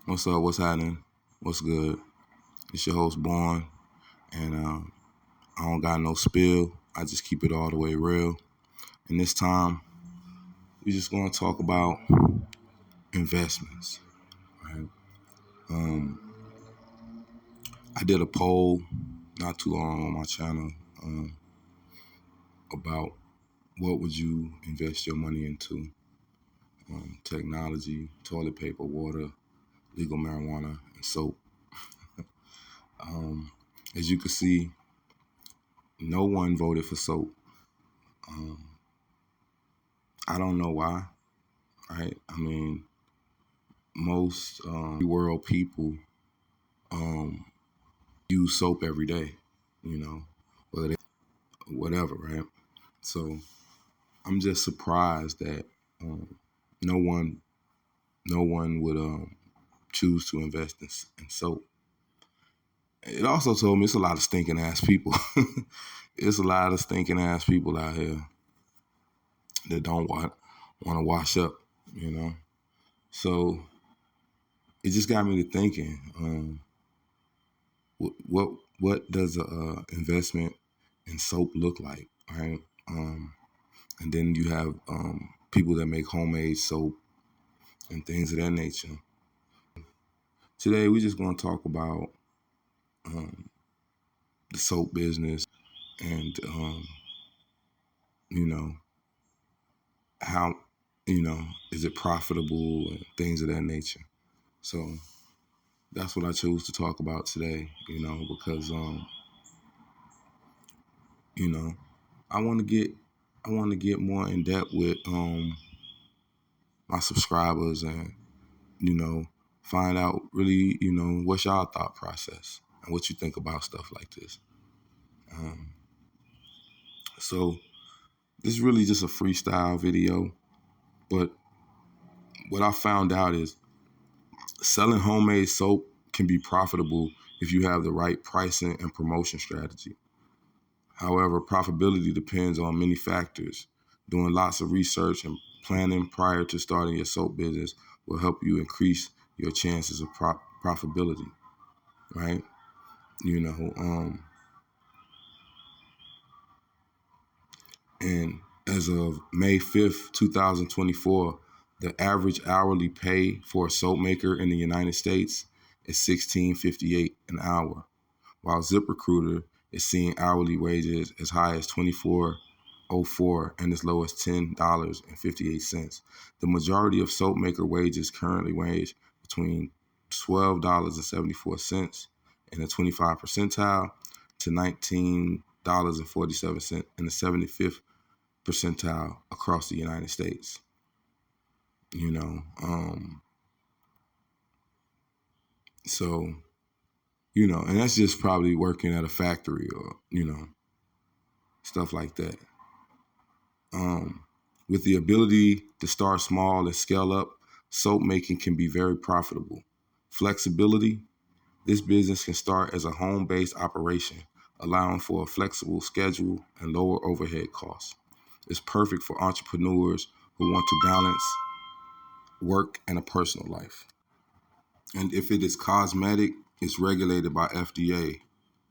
What's up? What's happening? What's good? It's your host, Born, and I don't got no spill. I just keep it all the way real. And this time, we just going to talk about investments. Right? Um, I did a poll not too long on my channel about what would you invest your money into? Technology, toilet paper, water, legal marijuana, and soap. As you can see, no one voted for soap. I don't know why. Right? I mean, most world people use soap every day, whether they whatever, right? So I'm just surprised that no one no one would choose to invest in soap. It also told me it's a lot of stinking ass people. It's a lot of stinking ass people out here that don't want to wash up, you know. So it just got me to thinking. What does a investment in soap look like, right? And then you have people that make homemade soap and things of that nature. Today we're just going to talk about the soap business and you know how is it profitable and things of that nature. So that's what I chose to talk about today, because you know I want to get more in depth with my subscribers and find out really what's y'all thought process and what you think about stuff like this. So this is really just a freestyle video, but what I found out is selling homemade soap can be profitable if you have the right pricing and promotion strategy. However, profitability depends on many factors. Doing lots of research and planning prior to starting your soap business will help you increase your chances of profitability, right? You know, and as of May 5th, 2024, the average hourly pay for a soap maker in the United States is $16.58 an hour, while ZipRecruiter is seeing hourly wages as high as $24.04 and as low as $10.58. The majority of soap maker wages currently range between $12.74 in the 25th percentile to $19.47 in the 75th percentile across the United States. So, and that's just probably working at a factory or, stuff like that. With the ability to start small and scale up, soap making can be very profitable. Flexibility, this business can start as a home-based operation, allowing for a flexible schedule and lower overhead costs. It's perfect for entrepreneurs who want to balance work and a personal life. And if it is cosmetic, it's regulated by FDA.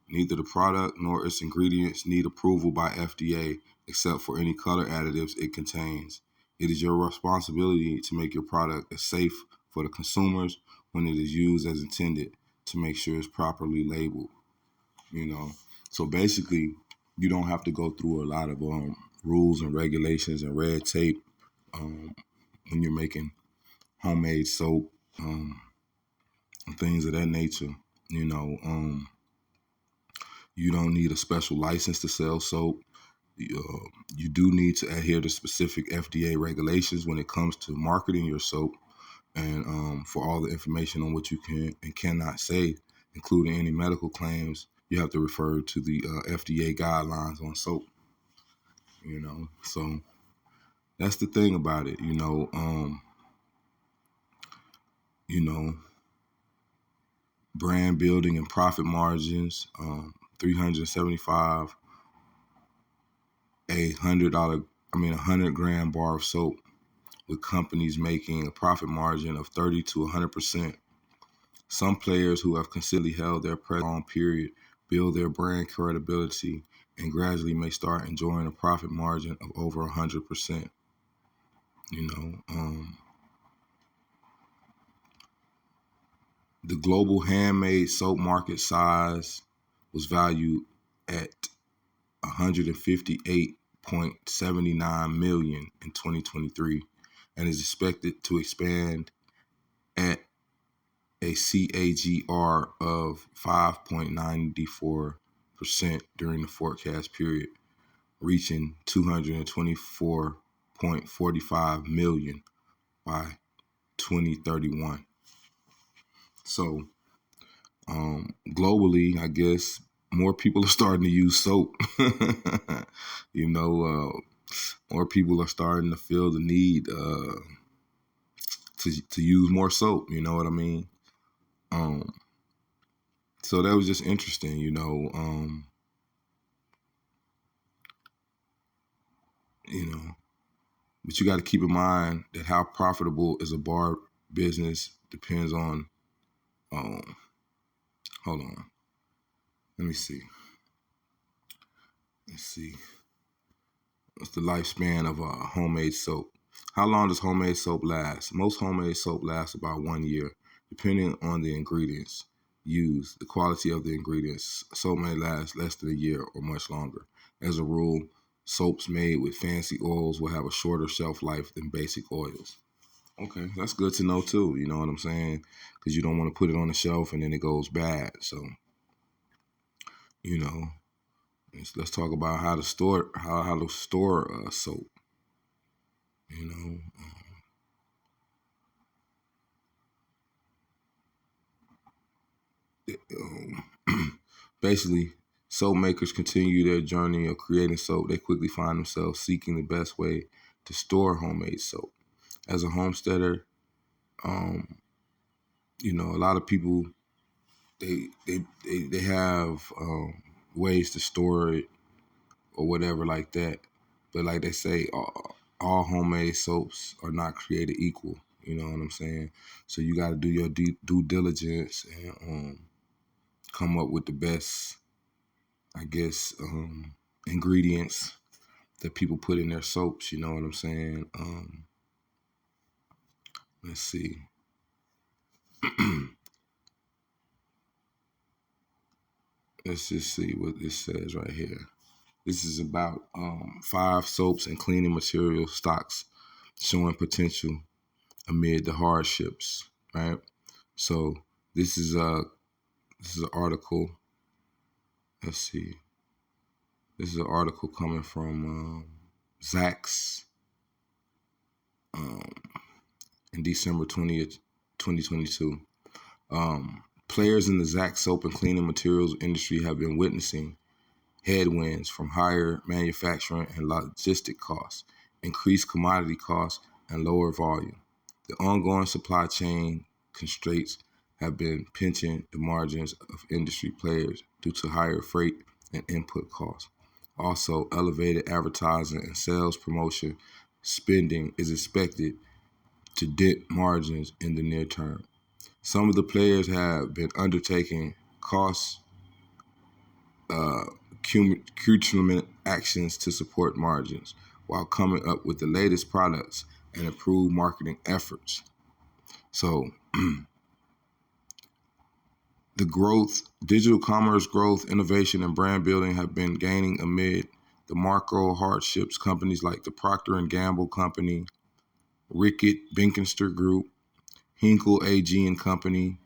Neither the product nor its ingredients need approval by FDA except for any color additives it contains. It is your responsibility to make your product as safe for the consumers when it is used as intended to make sure it's properly labeled. So basically, you don't have to go through a lot of rules and regulations and red tape when you're making homemade soap and things of that nature. You don't need a special license to sell soap. You do need to adhere to specific FDA regulations when it comes to marketing your soap and for all the information on what you can and cannot say, including any medical claims, you have to refer to the FDA guidelines on soap. So that's the thing about it. Brand building and profit margins, 375 $100 bar of soap, with companies making a profit margin of 30 to 100%. Some players who have consistently held their presence for a long period build their brand credibility and gradually may start enjoying a profit margin of over 100%. You know, the global handmade soap market size was valued at 158.79 million in 2023 and is expected to expand at a CAGR of 5.94% during the forecast period, reaching 224.45 million by 2031. So, globally, I guess more people are starting to use soap. you know, more people are starting to feel the need to use more soap. You know what I mean? So that was just interesting, you know. But you got to keep in mind that how profitable is a bar business depends on. Hold on, let me see. Let's see. What's the lifespan of homemade soap? How long does homemade soap last? Most homemade soap lasts about 1 year, depending on the ingredients used, the quality of the ingredients. Soap may last less than a year or much longer. As a rule, soaps made with fancy oils will have a shorter shelf life than basic oils. Okay, that's good to know too. You know what I'm saying? Because you don't want to put it on the shelf and then it goes bad. So, you know, let's talk about how to store soap. You know, basically, soap makers continue their journey of creating soap. They quickly find themselves seeking the best way to store homemade soap. As a homesteader, you know, a lot of people they have ways to store it or whatever like that. But like they say, all homemade soaps are not created equal. You know what I'm saying? So you got to do your due diligence and come up with the best, I guess, ingredients that people put in their soaps. You know what I'm saying? Let's see. Let's just see what this says right here. This is about 5 soaps and cleaning material stocks showing potential amid the hardships, right? So this is an article. Let's see. This is an article coming from Zacks in December 20th, 2022. Players in the Zacks soap and cleaning materials industry have been witnessing headwinds from higher manufacturing and logistic costs, increased commodity costs, and lower volume. The ongoing supply chain constraints have been pinching the margins of industry players due to higher freight and input costs. Also, elevated advertising and sales promotion spending is expected to dent margins in the near term. Some of the players have been undertaking cost curtailment actions to support margins while coming up with the latest products and improved marketing efforts. So the growth, digital commerce growth, innovation, and brand building have been gaining amid the macro hardships. Companies like the Procter & Gamble Company, Reckitt Benckiser Group, Henkel AG and Company,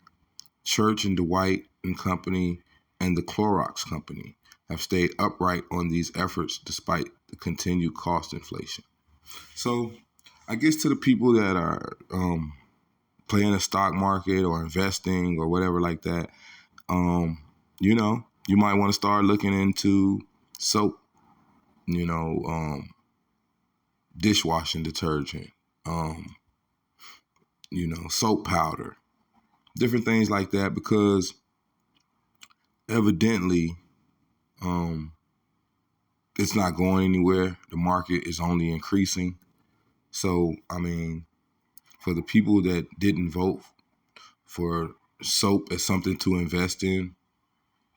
Church & Dwight and Company, and the Clorox Company have stayed upright on these efforts despite the continued cost inflation. So I guess to the people that are playing the stock market or investing or whatever like that, you know, you might want to start looking into soap, you know, dishwashing detergent, you know, soap powder, different things like that, because evidently it's not going anywhere. The market is only increasing. So, I mean, for the people that didn't vote for soap as something to invest in,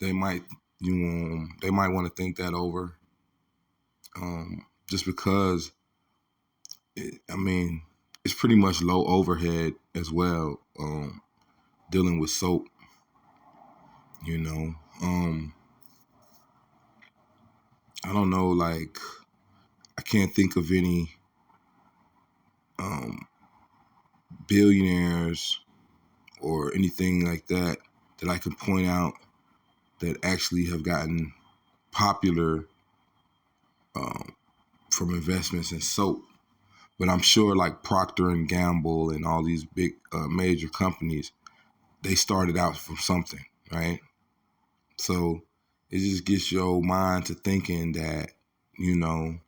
they might they might want to think that over. Just because I mean it's pretty much low overhead as well. Dealing with soap, you know. I don't know, like I can't think of any billionaires or anything like that that I can point out that actually have gotten popular from investments in soap. But I'm sure like Procter and Gamble and all these big major companies, they started out from something, right? So it just gets your mind to thinking that, you know,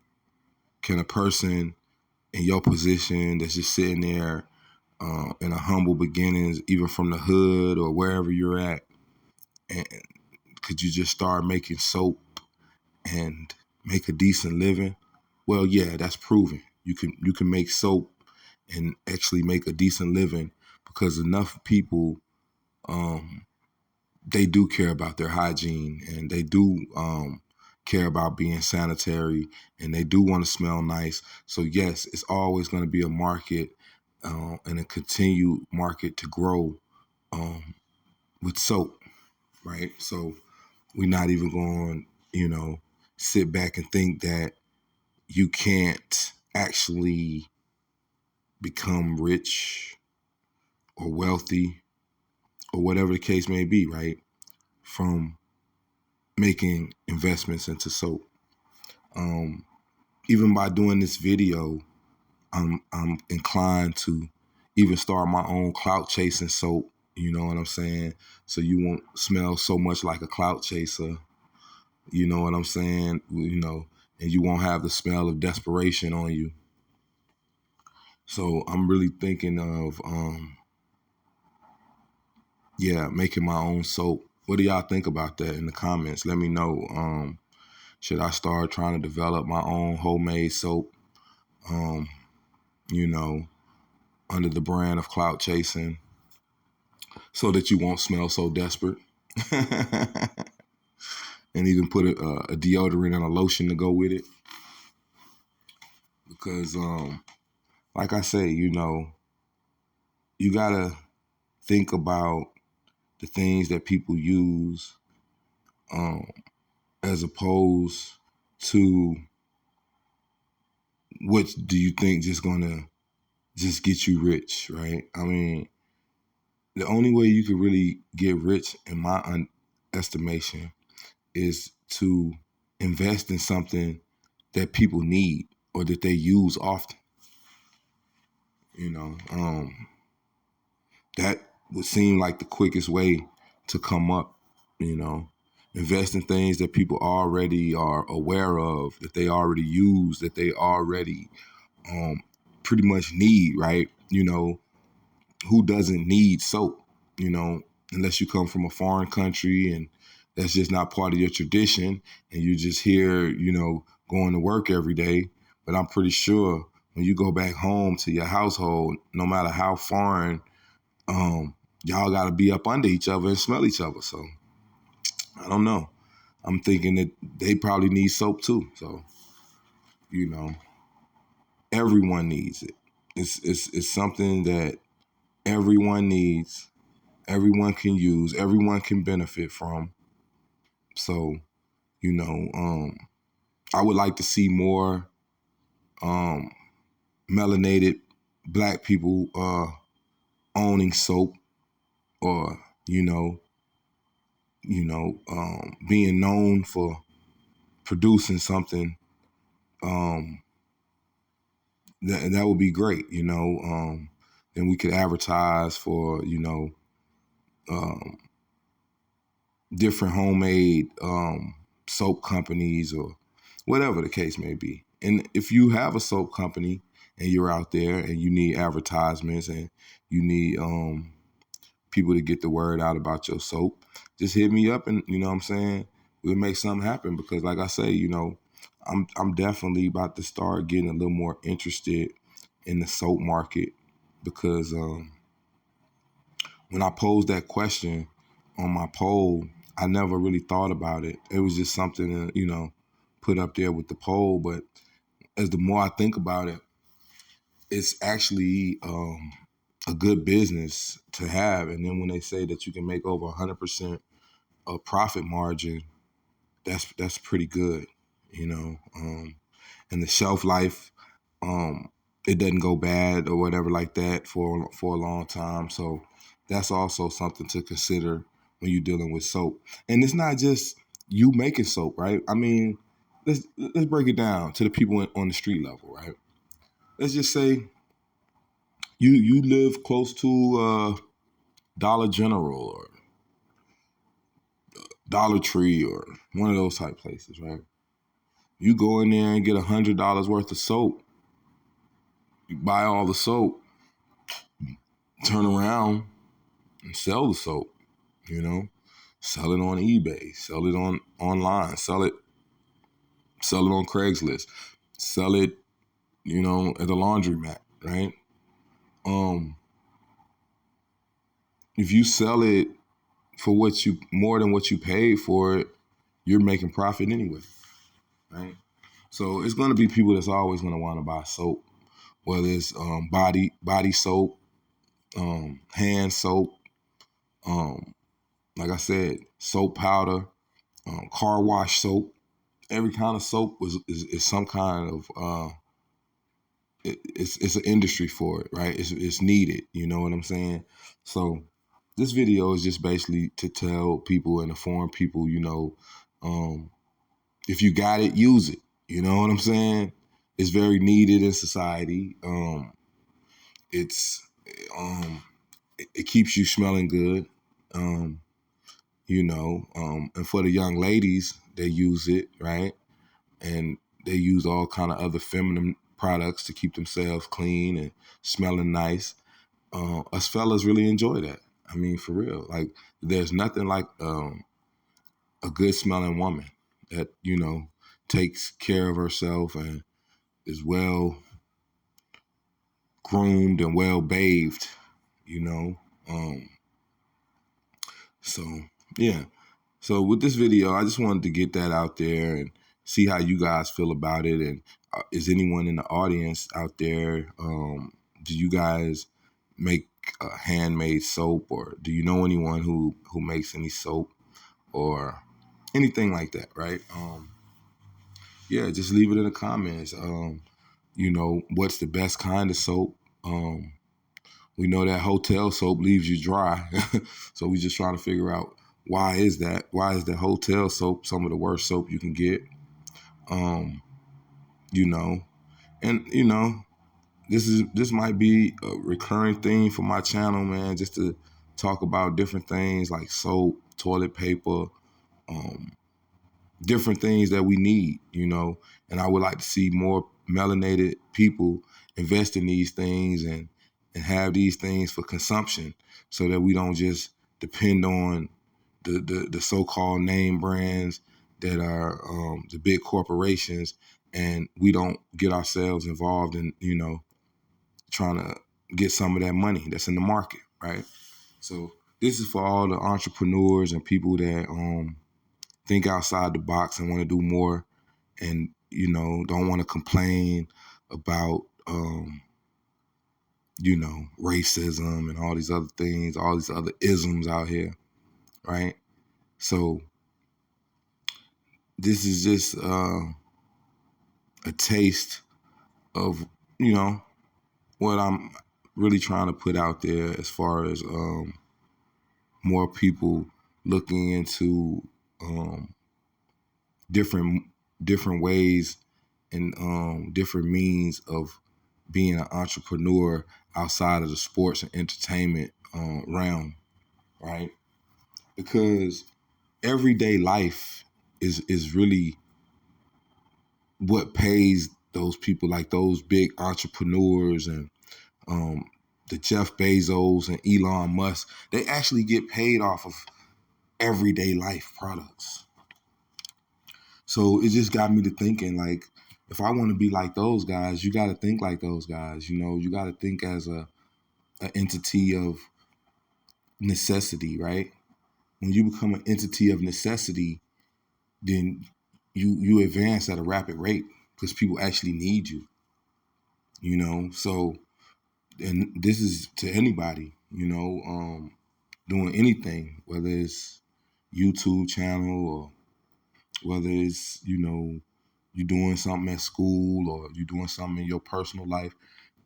can a person in your position that's just sitting there in a humble beginnings, even from the hood or wherever you're at, and could you just start making soap and make a decent living? Well, yeah, that's proven. You can make soap and actually make a decent living because enough people they do care about their hygiene and they do care about being sanitary and they do want to smell nice. So yes, it's always going to be a market and a continued market to grow with soap, right? So we're not even going, sit back and think that you can't actually become rich or wealthy or whatever the case may be, right? From making investments into soap. Even by doing this video, I'm inclined to even start my own clout chasing soap. You know what I'm saying? So you won't smell so much like a clout chaser. You know what I'm saying? And you won't have the smell of desperation on you. So I'm really thinking of, making my own soap. What do y'all think about that in the comments? Let me know. Should I start trying to develop my own homemade soap? You know, under the brand of clout chasing, so that you won't smell so desperate, and even put a deodorant and a lotion to go with it. Because, like I say, you gotta think about the things that people use, as opposed to what do you think just gonna just get you rich, right? I mean, the only way you could really get rich, in my estimation, is to invest in something that people need or that they use often. You know, that would seem like the quickest way to come up. You know, invest in things that people already are aware of, that they already use, that they already pretty much need, right? Who doesn't need soap, unless you come from a foreign country and that's just not part of your tradition and you just here, going to work every day. But I'm pretty sure when you go back home to your household, no matter how foreign, y'all got to be up under each other and smell each other. So I don't know. I'm thinking that they probably need soap too. So, you know, everyone needs it. It's something that everyone needs, everyone can use, everyone can benefit from. So, I would like to see more melanated black people owning soap, or being known for producing something. That would be great. Then we could advertise for different homemade soap companies or whatever the case may be. And if you have a soap company and you're out there and you need advertisements and you need people to get the word out about your soap, just hit me up and what I'm saying, we'll make something happen. Because like I say, I'm definitely about to start getting a little more interested in the soap market, because when I posed that question on my poll, I never really thought about it. It was just something to, put up there with the poll. But as the more I think about it, it's actually a good business to have. And then when they say that you can make over 100% of profit margin, that's pretty good, and the shelf life, it doesn't go bad or whatever like that for a long time. So that's also something to consider when you're dealing with soap. And it's not just you making soap, right? I mean, let's break it down to the people on the street level, right? Let's just say you live close to Dollar General or Dollar Tree or one of those type places, right? You go in there and get $100 worth of soap. You buy all the soap, turn around and sell the soap, sell it on eBay, sell it online, sell it on Craigslist, sell it, at the laundromat, right? If you sell it for more than what you paid for it, you're making profit anyway, right? So it's going to be people that's always going to want to buy soap, whether it's body soap, hand soap, like I said, soap powder, car wash soap. Every kind of soap is some kind of it's an industry for it, right? It's needed. You know what I'm saying? So this video is just basically to tell people and inform people, if you got it, use it. You know what I'm saying? It's very needed in society. It's it keeps you smelling good. And for the young ladies, they use it, right? And they use all kind of other feminine products to keep themselves clean and smelling nice. Us fellas really enjoy that. I mean, for real. Like, there's nothing like a good smelling woman that, takes care of herself and is well groomed and well bathed, you know. So, yeah. So with this video, I just wanted to get that out there and see how you guys feel about it. And is anyone in the audience out there? Do you guys make handmade soap, or do you know anyone who makes any soap or anything like that? Right? Yeah, just leave it in the comments. What's the best kind of soap? We know that hotel soap leaves you dry, so we just trying to figure out why is that? Why is the hotel soap some of the worst soap you can get? You know, and this might be a recurring theme for my channel, man. Just to talk about different things like soap, toilet paper, different things that we need, and I would like to see more melanated people invest in these things and have these things for consumption so that we don't just depend on the so-called name brands that are the big corporations, and we don't get ourselves involved in, trying to get some of that money that's in the market, right? So this is for all the entrepreneurs and people that think outside the box and want to do more, and don't want to complain about racism and all these other things, all these other isms out here, right? So this is just a taste of what I'm really trying to put out there as far as more people looking into different ways and different means of being an entrepreneur outside of the sports and entertainment realm, right? Because everyday life is really what pays those people, like those big entrepreneurs and the Jeff Bezos and Elon Musk. They actually get paid off of everyday life products. So it just got me to thinking, like, if I want to be like those guys, you got to think like those guys. You got to think as an entity of necessity, right? When you become an entity of necessity, then you advance at a rapid rate because people actually need you, you know. So, and this is to anybody, you know, doing anything, whether it's YouTube channel or whether it's, you know, you doing something at school or you doing something in your personal life.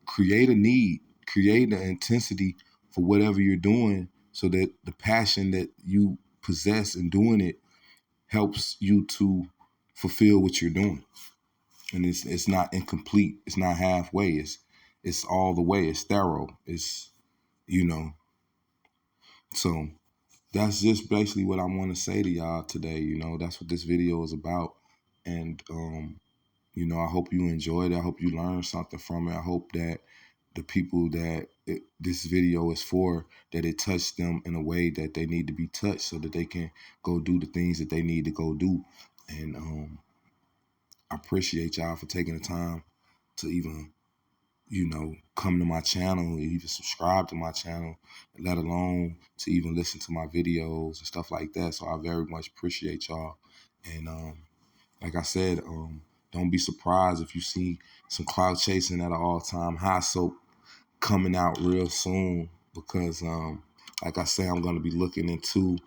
Create a need, create an intensity for whatever you're doing, so that the passion that you possess in doing it helps you to fulfill what you're doing. And it's not incomplete. It's not halfway. It's all the way. It's thorough. It's, you know. So that's just basically what I want to say to y'all today. You know, that's what this video is about. And you know, I hope you enjoyed it. I hope you learned something from it. I hope that the people that this video is for, that it touched them in a way that they need to be touched, so that they can go do the things that they need to go do. And I appreciate y'all for taking the time to even, you know, come to my channel, even subscribe to my channel, let alone to even listen to my videos and stuff like that. So I very much appreciate y'all. And like I said, don't be surprised if you see some cloud chasing at an all-time high soap coming out real soon, because like I say, I'm going to be looking into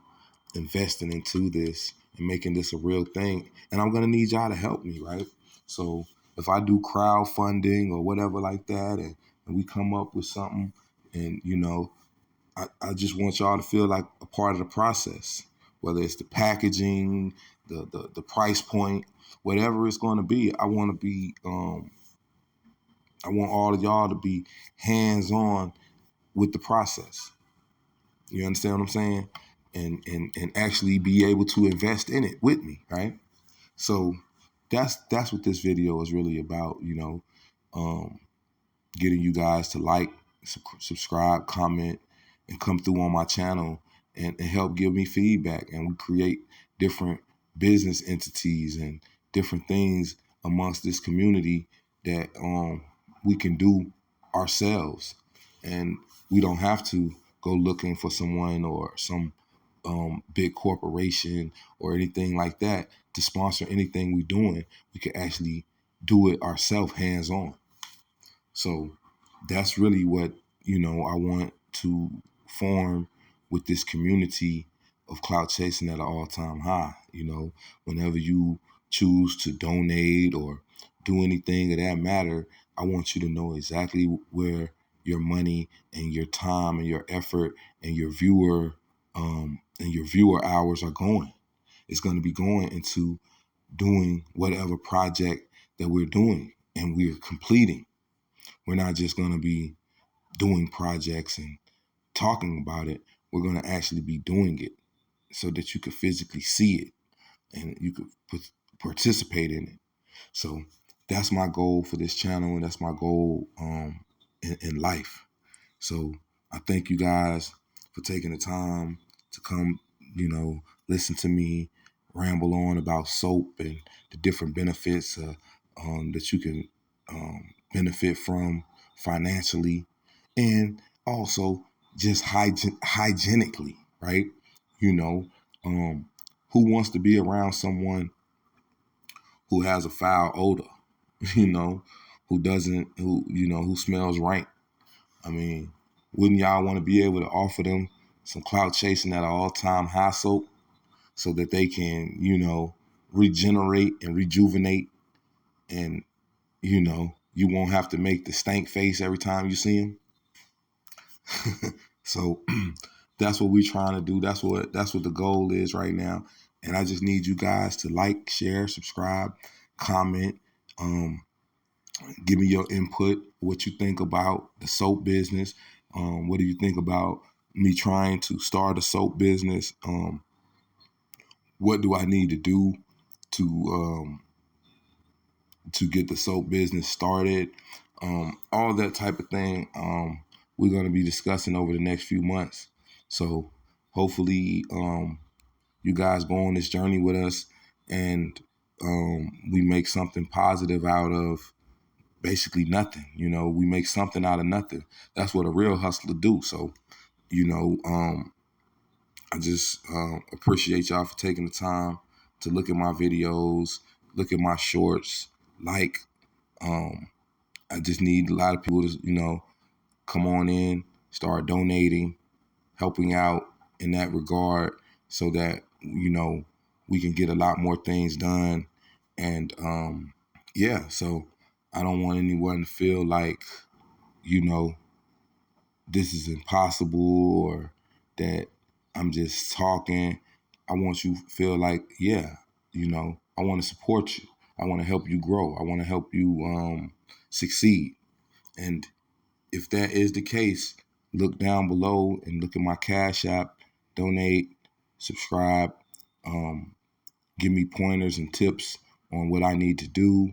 investing into this and making this a real thing. And I'm going to need y'all to help me, right? So if I do crowdfunding or whatever like that, and we come up with something, and, you know, I just want y'all to feel like a part of the process, whether it's the packaging, the price point, whatever it's going to be. I want to be, I want all of y'all to be hands-on with the process. You understand what I'm saying? And actually be able to invest in it with me, right? So that's what this video is really about, you know, getting you guys to like, subscribe, comment, and come through on my channel and help give me feedback. And we create different business entities and different things amongst this community that we can do ourselves. And we don't have to go looking for someone or some big corporation or anything like that to sponsor anything we're doing. We can actually do it ourselves, hands on. So that's really what, you know, I want to form with this community of clout chasing at an all-time high. You know, whenever you choose to donate or do anything of that matter, I want you to know exactly where your money and your time and your effort and your viewer hours are going. It's going to be going into doing whatever project that we're doing and we're completing. We're not just going to be doing projects and talking about it. We're going to actually be doing it so that you could physically see it and you could participate in it. So that's my goal for this channel, and that's my goal in life. So I thank you guys for taking the time to come, you know, listen to me ramble on about soap and the different benefits that you can benefit from financially, and also just hygienically, right? You know, who wants to be around someone who has a foul odor, you know, who smells rank? I mean, wouldn't y'all want to be able to offer them some clout chasing at an all-time high soap so that they can, you know, regenerate and rejuvenate, and, you know, you won't have to make the stank face every time you see them? So that's what we're trying to do. That's what the goal is right now. And I just need you guys to like, share, subscribe, comment, give me your input, what you think about the soap business. What do you think about me trying to start a soap business? What do I need to do to get the soap business started? All that type of thing we're going to be discussing over the next few months. So hopefully you guys go on this journey with us, and we make something positive out of basically nothing. We make something out of nothing. That's what a real hustler do. So, I just appreciate y'all for taking the time to look at my videos, look at my shorts. Like, I just need a lot of people to, come on in, start donating, helping out in that regard, so that we can get a lot more things done. And yeah, so I don't want anyone to feel like you know this is impossible or that I'm just talking. I want you to feel like, yeah, I want to support you. I want to help you grow. I want to help you succeed. And if that is the case, look down below and look at my Cash App, donate, subscribe, um, give me pointers and tips on what I need to do,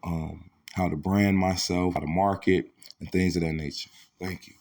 how to brand myself, how to market, and things of that nature. Thank you.